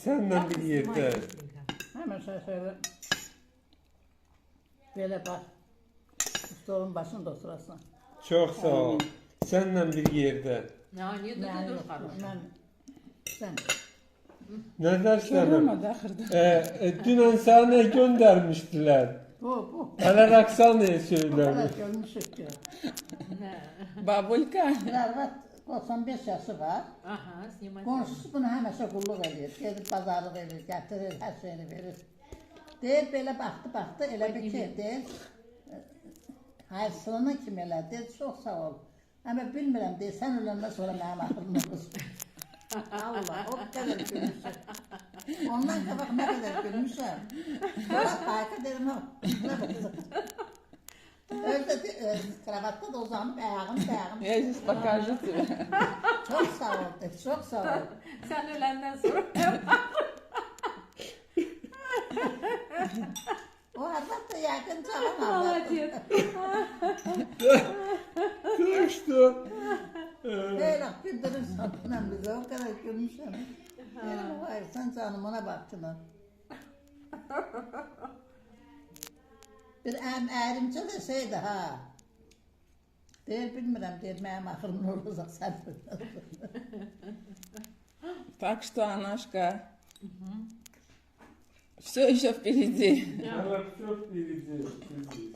Səndən bir yerdə. Hemen şöyle böyle bak. Stolun başında oturasın. Çox sağ ol. Səndən bir yerdə. Ya niye de Yani dur yok. kardeşim? Sen. Nə dərslərim? Olmadı axırda. Dünən sənə nə göndərmişdilər? Bu. Hələ Raksanı Bu söyləmiş. kadar görmüşük ki. Babulka. Arvat 95 yaşı var. Aha, snimak. Qonşusu bunu həmişə qulluq edir. Gedib bazarlıq edir, gətirir, hər şeyini verir. Deyir, belə baxdı, elə bir ki, deyir, hayırsılığına kim elədi? Deyir, çox sağ ol. Amma bilmirəm, deyir, sən öləndən sonra mənim axırım olursun. Allah, o qədər gülmüşəm. Ondan qabaq nə qədər gülmüşəm. Sonra Hayka dedim, Özde kravatda da uzanıp ayağım. Я сейчас покажу тебе. Çok sağ ol, çok sağ ol. Sen ölenden sonra O Arvat da yakın çalan Arvat. Ağacım. Kaçtı. Böyle güldürürsen önemli bize, o kadar gülmüşüm. Dedim, hayır sen canım ona baktın. Bir ərimcə də şeydi ha. Deyir, bilmirəm, deyir, mənim axırım nə olacaq sən. Так что, Анашка, все еще впереди. Hələ çox bilici.